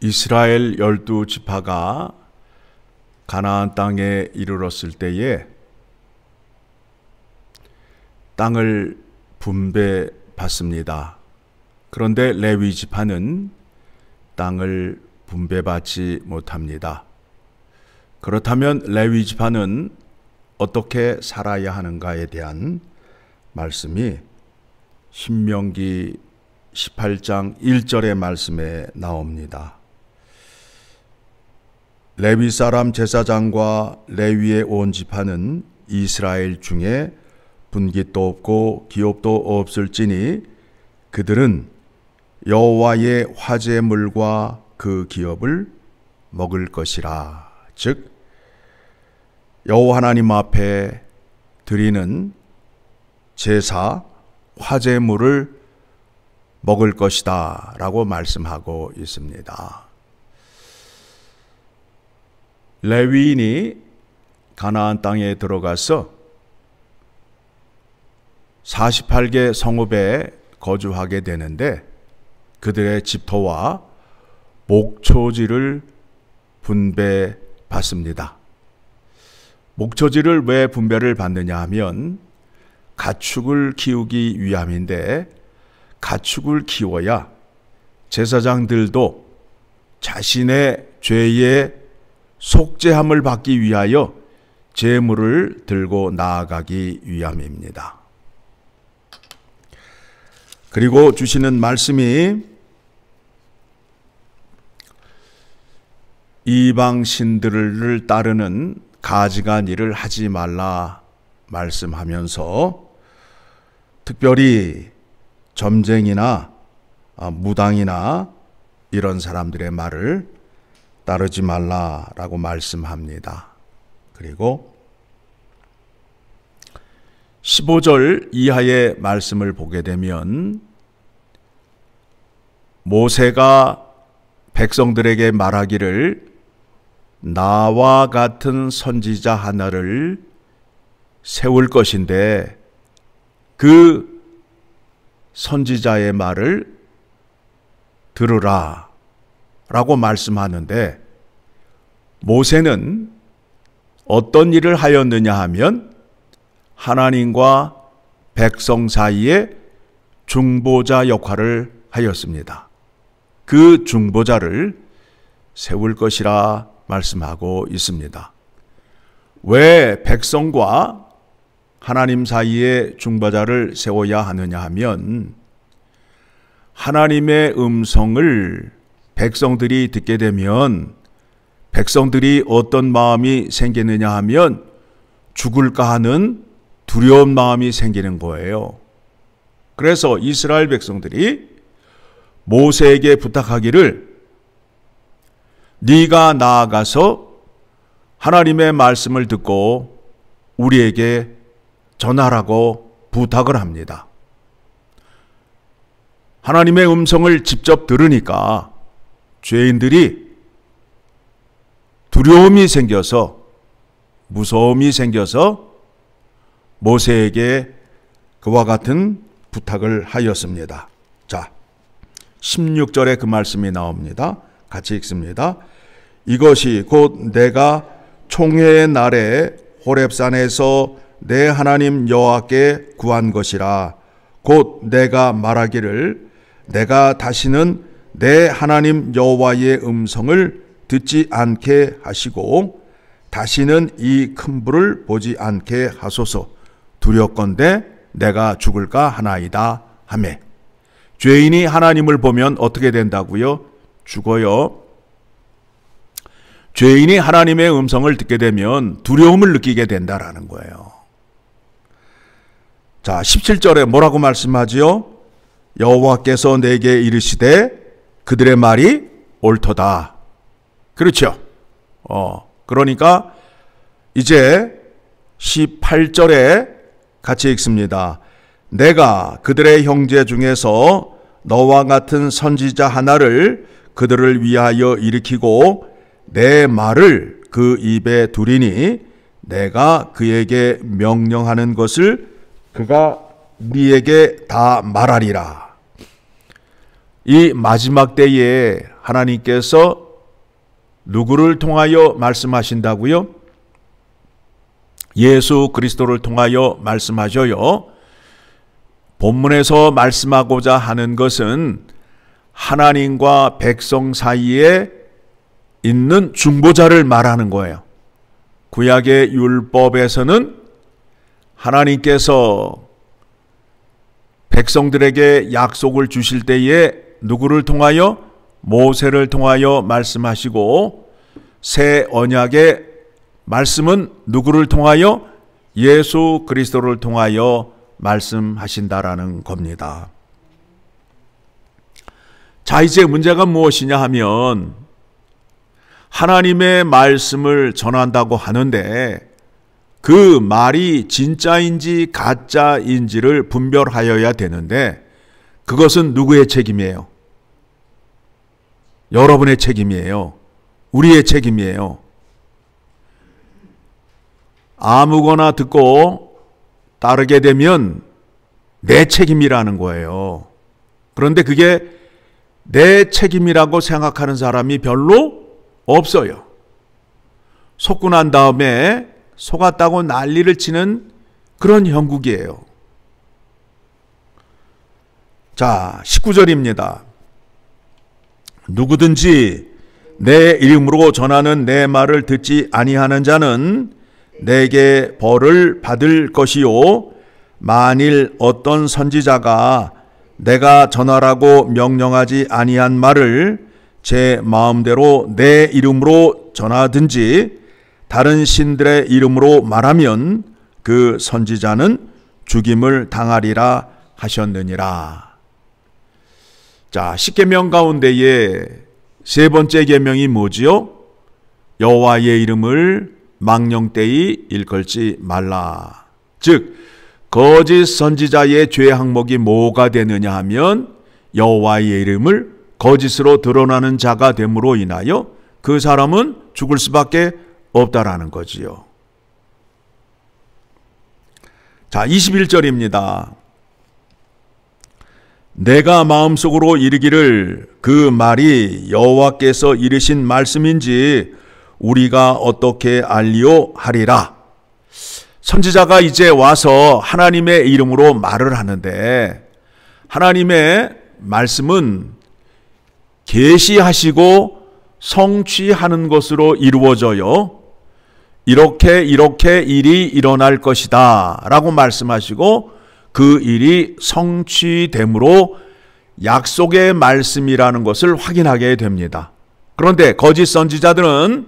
이스라엘 12지파가 가나안 땅에 이르렀을 때에 땅을 분배받습니다. 그런데 레위 지파는 땅을 분배받지 못합니다. 그렇다면 레위 지파는 어떻게 살아야 하는가에 대한 말씀이 신명기 18장 1절의 말씀에 나옵니다. 레위 사람 제사장과 레위의 온 지파는 이스라엘 중에 분깃도 없고 기업도 없을지니 그들은 여호와의 화제물과 그 기업을 먹을 것이라. 즉 여호와 하나님 앞에 드리는 제사 화제물을 먹을 것이다 라고 말씀하고 있습니다. 레위인이 가나안 땅에 들어가서 48개 성읍에 거주하게 되는데 그들의 집터와 목초지를 분배받습니다. 목초지를 왜 분배를 받느냐 하면 가축을 키우기 위함인데, 가축을 키워야 제사장들도 자신의 죄의 속죄함을 받기 위하여 제물을 들고 나아가기 위함입니다. 그리고 주시는 말씀이 이방 신들을 따르는 가증한 일을 하지 말라 말씀하면서 특별히 점쟁이나 무당이나 이런 사람들의 말을 따르지 말라라고 말씀합니다. 그리고 15절 이하의 말씀을 보게 되면 모세가 백성들에게 말하기를 나와 같은 선지자 하나를 세울 것인데 그 선지자의 말을 들으라 라고 말씀하는데, 모세는 어떤 일을 하였느냐 하면 하나님과 백성 사이에 중보자 역할을 하였습니다. 그 중보자를 세울 것이라 말씀하고 있습니다. 왜 백성과 하나님 사이에 중보자를 세워야 하느냐 하면 하나님의 음성을 백성들이 듣게 되면 백성들이 어떤 마음이 생기느냐 하면 죽을까 하는 두려운 마음이 생기는 거예요. 그래서 이스라엘 백성들이 모세에게 부탁하기를 네가 나아가서 하나님의 말씀을 듣고 우리에게 전하라고 부탁을 합니다. 하나님의 음성을 직접 들으니까 죄인들이 두려움이 생겨서, 무서움이 생겨서 모세에게 그와 같은 부탁을 하였습니다. 자, 16절에 그 말씀이 나옵니다. 같이 읽습니다. 이것이 곧 내가 총회의 날에 호렙산에서 내 하나님 여호와께 구한 것이라. 곧 내가 말하기를 내가 다시는 내 하나님 여호와의 음성을 듣지 않게 하시고 다시는 이 큰 불을 보지 않게 하소서. 두렵건대 내가 죽을까 하나이다 하매. 죄인이 하나님을 보면 어떻게 된다고요? 죽어요. 죄인이 하나님의 음성을 듣게 되면 두려움을 느끼게 된다라는 거예요. 자, 17절에 뭐라고 말씀하지요? 여호와께서 내게 이르시되 그들의 말이 옳도다. 그렇죠. 그러니까 이제 18절에 같이 읽습니다. 내가 그들의 형제 중에서 너와 같은 선지자 하나를 그들을 위하여 일으키고 내 말을 그 입에 두리니 내가 그에게 명령하는 것을 그가 네에게 다 말하리라. 이 마지막 때에 하나님께서 누구를 통하여 말씀하신다고요? 예수 그리스도를 통하여 말씀하셔요. 본문에서 말씀하고자 하는 것은 하나님과 백성 사이에 있는 중보자를 말하는 거예요. 구약의 율법에서는 하나님께서 백성들에게 약속을 주실 때에 누구를 통하여? 모세를 통하여 말씀하시고, 새 언약의 말씀은 누구를 통하여? 예수 그리스도를 통하여 말씀하신다라는 겁니다. 자, 이제 문제가 무엇이냐 하면 하나님의 말씀을 전한다고 하는데 그 말이 진짜인지 가짜인지를 분별하여야 되는데 그것은 누구의 책임이에요? 여러분의 책임이에요. 우리의 책임이에요. 아무거나 듣고 따르게 되면 내 책임이라는 거예요. 그런데 그게 내 책임이라고 생각하는 사람이 별로 없어요. 속고 난 다음에 속았다고 난리를 치는 그런 형국이에요. 자, 19절입니다. 누구든지 내 이름으로 전하는 내 말을 듣지 아니하는 자는 내게 벌을 받을 것이요, 만일 어떤 선지자가 내가 전하라고 명령하지 아니한 말을 제 마음대로 내 이름으로 전하든지 다른 신들의 이름으로 말하면 그 선지자는 죽임을 당하리라 하셨느니라. 자, 10계명 가운데에 세 번째 계명이 뭐지요? 여호와의 이름을 망령되이 일컬지 말라. 즉 거짓 선지자의 죄 항목이 뭐가 되느냐 하면 여호와의 이름을 거짓으로 드러나는 자가 됨으로 인하여 그 사람은 죽을 수밖에 없다라는 거지요. 자, 21절입니다. 내가 마음속으로 이르기를 그 말이 여호와께서 이르신 말씀인지 우리가 어떻게 알리오 하리라. 선지자가 이제 와서 하나님의 이름으로 말을 하는데 하나님의 말씀은 계시하시고 성취하는 것으로 이루어져요. 이렇게 일이 일어날 것이다 라고 말씀하시고 그 일이 성취됨으로 약속의 말씀이라는 것을 확인하게 됩니다. 그런데 거짓 선지자들은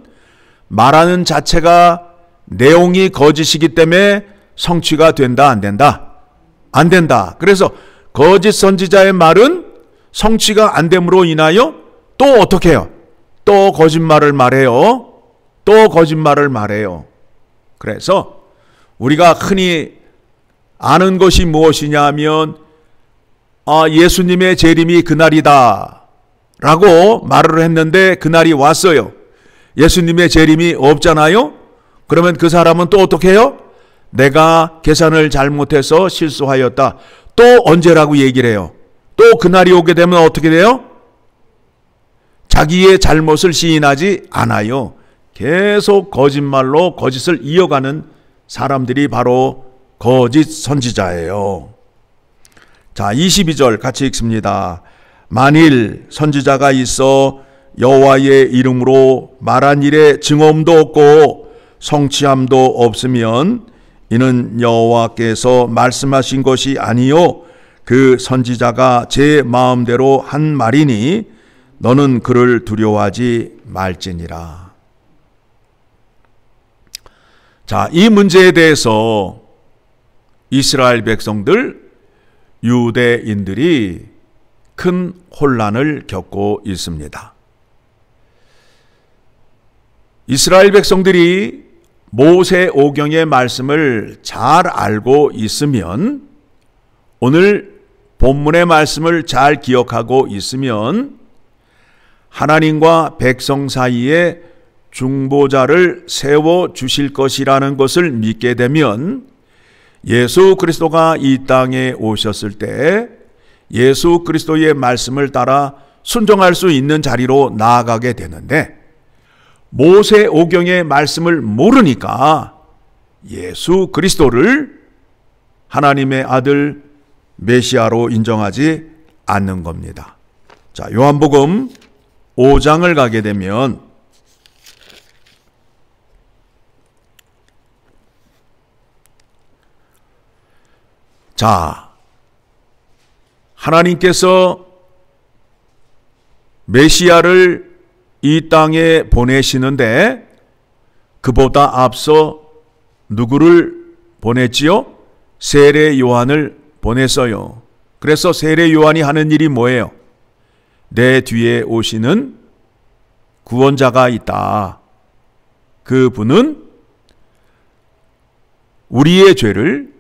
말하는 자체가 내용이 거짓이기 때문에 성취가 된다, 안 된다? 안 된다. 그래서 거짓 선지자의 말은 성취가 안 됨으로 인하여 또 어떻게 해요? 또 거짓말을 말해요. 또 거짓말을 말해요. 그래서 우리가 흔히 아는 것이 무엇이냐 하면 예수님의 재림이 그날이다 라고 말을 했는데 그날이 왔어요. 예수님의 재림이 없잖아요. 그러면 그 사람은 또 어떻게 해요? 내가 계산을 잘못해서 실수하였다. 또 언제라고 얘기를 해요. 또 그날이 오게 되면 어떻게 돼요? 자기의 잘못을 시인하지 않아요. 계속 거짓말로 거짓을 이어가는 사람들이 바로 거짓 선지자예요. 자, 22절 같이 읽습니다. 만일 선지자가 있어 여호와의 이름으로 말한 일에 증언도 없고 성취함도 없으면 이는 여호와께서 말씀하신 것이 아니요 그 선지자가 제 마음대로 한 말이니 너는 그를 두려워하지 말지니라. 자, 이 문제에 대해서 이스라엘 백성들, 유대인들이 큰 혼란을 겪고 있습니다. 이스라엘 백성들이 모세 오경의 말씀을 잘 알고 있으면, 오늘 본문의 말씀을 잘 기억하고 있으면 하나님과 백성 사이에 중보자를 세워 주실 것이라는 것을 믿게 되면 예수 그리스도가 이 땅에 오셨을 때 예수 그리스도의 말씀을 따라 순종할 수 있는 자리로 나아가게 되는데, 모세 오경의 말씀을 모르니까 예수 그리스도를 하나님의 아들 메시아로 인정하지 않는 겁니다. 자, 요한복음 5장을 가게 되면 자, 하나님께서 메시아를 이 땅에 보내시는데 그보다 앞서 누구를 보냈지요? 세례 요한을 보냈어요. 그래서 세례 요한이 하는 일이 뭐예요? 내 뒤에 오시는 구원자가 있다. 그분은 우리의 죄를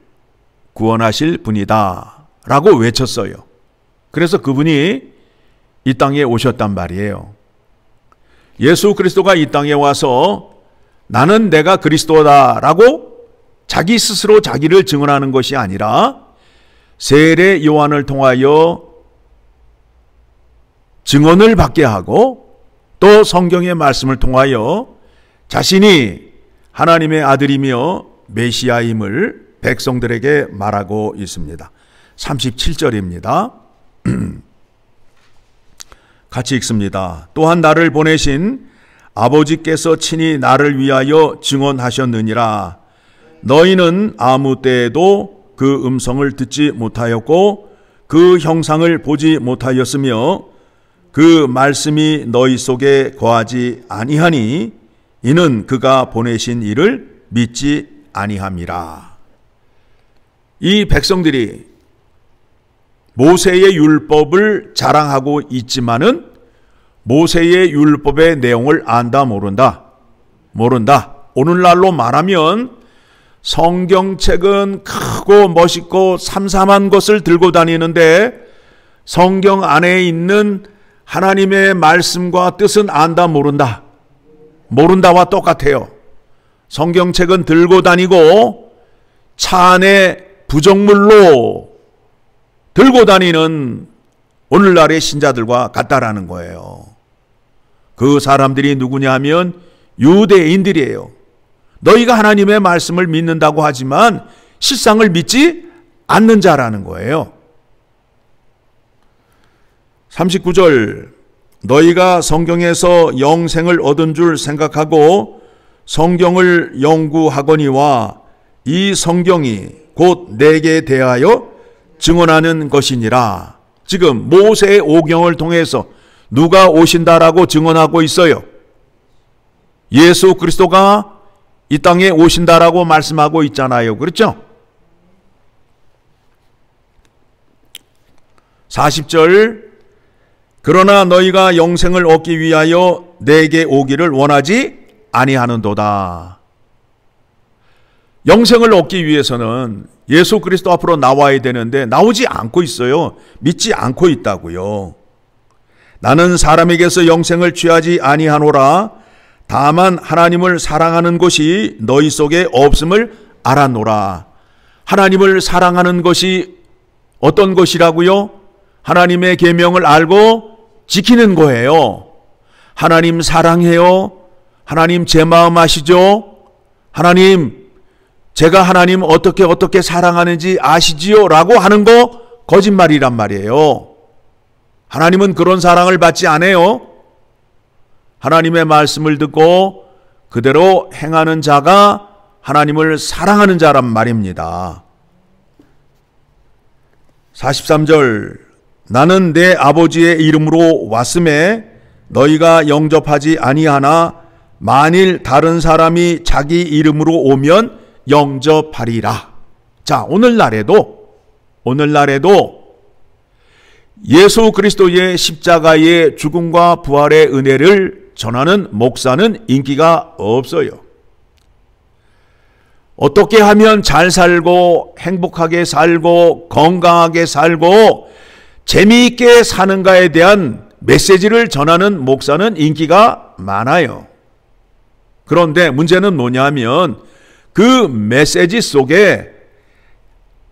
구원하실 분이다 라고 외쳤어요. 그래서 그분이 이 땅에 오셨단 말이에요. 예수 그리스도가 이 땅에 와서 나는 내가 그리스도다 라고 자기 스스로 자기를 증언하는 것이 아니라 세례 요한을 통하여 증언을 받게 하고 또 성경의 말씀을 통하여 자신이 하나님의 아들이며 메시아임을 백성들에게 말하고 있습니다. 37절입니다. 같이 읽습니다. 또한 나를 보내신 아버지께서 친히 나를 위하여 증언하셨느니라. 너희는 아무 때에도 그 음성을 듣지 못하였고 그 형상을 보지 못하였으며 그 말씀이 너희 속에 거하지 아니하니 이는 그가 보내신 이를 믿지 아니함이라. 이 백성들이 모세의 율법을 자랑하고 있지만은 모세의 율법의 내용을 안다 모른다? 모른다. 오늘날로 말하면 성경책은 크고 멋있고 삼삼한 것을 들고 다니는데 성경 안에 있는 하나님의 말씀과 뜻은 안다 모른다? 모른다와 똑같아요. 성경책은 들고 다니고 차 안에 부적물로 들고 다니는 오늘날의 신자들과 같다라는 거예요. 그 사람들이 누구냐 하면 유대인들이에요. 너희가 하나님의 말씀을 믿는다고 하지만 실상을 믿지 않는 자라는 거예요. 39절 너희가 성경에서 영생을 얻은 줄 생각하고 성경을 연구하거니와 이 성경이 곧 내게 대하여 증언하는 것이니라. 지금 모세의 오경을 통해서 누가 오신다라고 증언하고 있어요? 예수 그리스도가 이 땅에 오신다라고 말씀하고 있잖아요. 그렇죠? 40절 그러나 너희가 영생을 얻기 위하여 내게 오기를 원하지 아니하는도다. 영생을 얻기 위해서는 예수 그리스도 앞으로 나와야 되는데 나오지 않고 있어요. 믿지 않고 있다고요. 나는 사람에게서 영생을 취하지 아니하노라. 다만 하나님을 사랑하는 것이 너희 속에 없음을 알았노라. 하나님을 사랑하는 것이 어떤 것이라고요? 하나님의 계명을 알고 지키는 거예요. 하나님 사랑해요. 하나님 제 마음 아시죠? 하나님 제가 하나님 어떻게 사랑하는지 아시지요? 라고 하는 거 거짓말이란 말이에요. 하나님은 그런 사랑을 받지 않아요. 하나님의 말씀을 듣고 그대로 행하는 자가 하나님을 사랑하는 자란 말입니다. 43절 나는 내 아버지의 이름으로 왔음에 너희가 영접하지 아니하나 만일 다른 사람이 자기 이름으로 오면 영접하리라. 자, 오늘날에도 예수 그리스도의 십자가의 죽음과 부활의 은혜를 전하는 목사는 인기가 없어요. 어떻게 하면 잘 살고 행복하게 살고 건강하게 살고 재미있게 사는가에 대한 메시지를 전하는 목사는 인기가 많아요. 그런데 문제는 뭐냐면 그 메시지 속에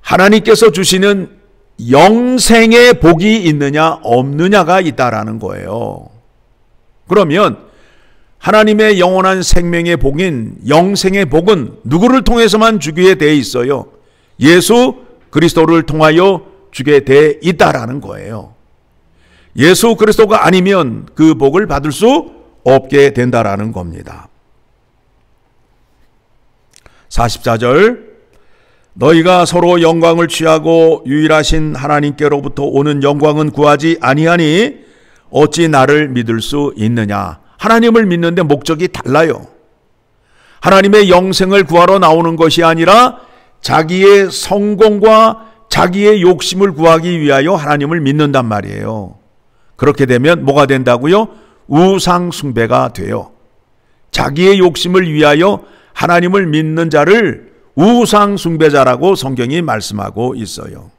하나님께서 주시는 영생의 복이 있느냐 없느냐가 있다라는 거예요. 그러면 하나님의 영원한 생명의 복인 영생의 복은 누구를 통해서만 주게 돼 있어요? 예수 그리스도를 통하여 주게 돼 있다라는 거예요. 예수 그리스도가 아니면 그 복을 받을 수 없게 된다라는 겁니다. 44절, 너희가 서로 영광을 취하고 유일하신 하나님께로부터 오는 영광은 구하지 아니하니 어찌 나를 믿을 수 있느냐. 하나님을 믿는데 목적이 달라요. 하나님의 영생을 구하러 나오는 것이 아니라 자기의 성공과 자기의 욕심을 구하기 위하여 하나님을 믿는단 말이에요. 그렇게 되면 뭐가 된다고요? 우상 숭배가 돼요. 자기의 욕심을 위하여 하나님을 믿는 자를 우상 숭배자라고 성경이 말씀하고 있어요.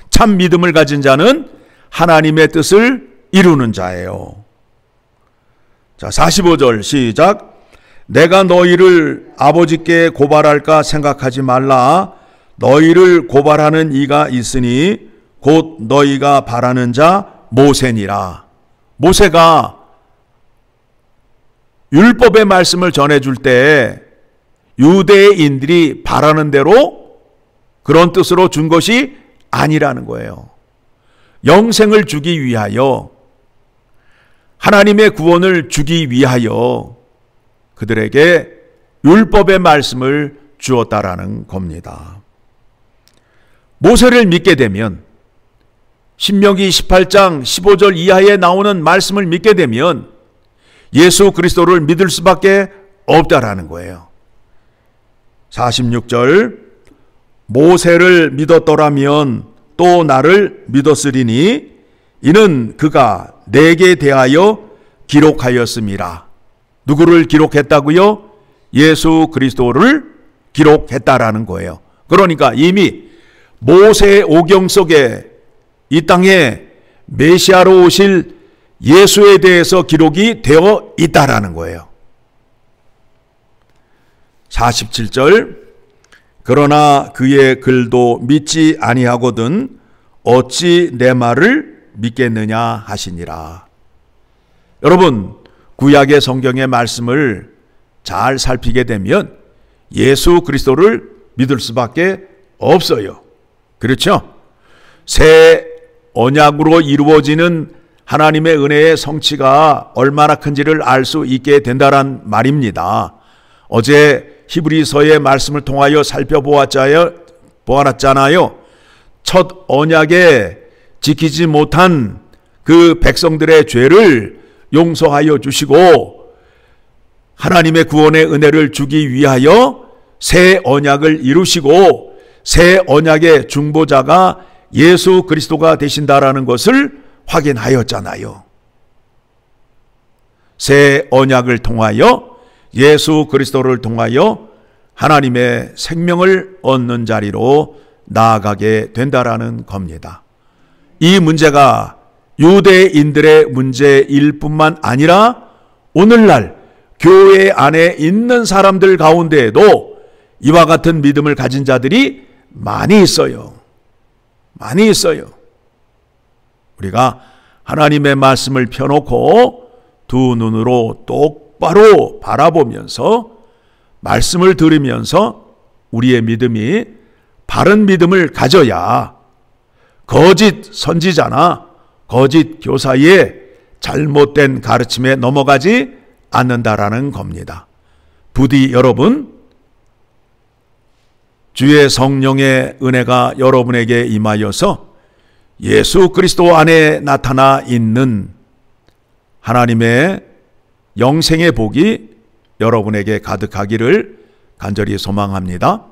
참 믿음을 가진 자는 하나님의 뜻을 이루는 자예요. 자, 45절 시작. 내가 너희를 아버지께 고발할까 생각하지 말라. 너희를 고발하는 이가 있으니 곧 너희가 바라는 자 모세니라. 모세가 율법의 말씀을 전해줄 때 유대인들이 바라는 대로 그런 뜻으로 준 것이 아니라는 거예요. 영생을 주기 위하여, 하나님의 구원을 주기 위하여 그들에게 율법의 말씀을 주었다라는 겁니다. 모세를 믿게 되면, 신명기 18장 15절 이하에 나오는 말씀을 믿게 되면 예수 그리스도를 믿을 수밖에 없다라는 거예요. 46절, 모세를 믿었더라면 또 나를 믿었으리니 이는 그가 내게 대하여 기록하였음이라. 누구를 기록했다고요? 예수 그리스도를 기록했다라는 거예요. 그러니까 이미 모세의 오경 속에 이 땅에 메시아로 오실 예수에 대해서 기록이 되어 있다라는 거예요. 47절, 그러나 그의 글도 믿지 아니하거든 어찌 내 말을 믿겠느냐 하시니라. 여러분, 구약의 성경의 말씀을 잘 살피게 되면 예수 그리스도를 믿을 수밖에 없어요. 그렇죠? 새 언약으로 이루어지는 하나님의 은혜의 성취가 얼마나 큰지를 알 수 있게 된다란 말입니다. 어제 히브리서의 말씀을 통하여 살펴보았잖아요. 첫 언약에 지키지 못한 그 백성들의 죄를 용서하여 주시고 하나님의 구원의 은혜를 주기 위하여 새 언약을 이루시고 새 언약의 중보자가 예수 그리스도가 되신다라는 것을 확인하였잖아요. 새 언약을 통하여 예수 그리스도를 통하여 하나님의 생명을 얻는 자리로 나아가게 된다라는 겁니다. 이 문제가 유대인들의 문제일 뿐만 아니라 오늘날 교회 안에 있는 사람들 가운데에도 이와 같은 믿음을 가진 자들이 많이 있어요. 많이 있어요. 우리가 하나님의 말씀을 펴놓고 두 눈으로 똑바로 바라보면서 말씀을 들으면서 우리의 믿음이 바른 믿음을 가져야 거짓 선지자나 거짓 교사의 잘못된 가르침에 넘어가지 않는다라는 겁니다. 부디 여러분, 주의 성령의 은혜가 여러분에게 임하여서 예수 그리스도 안에 나타나 있는 하나님의 영생의 복이 여러분에게 가득하기를 간절히 소망합니다.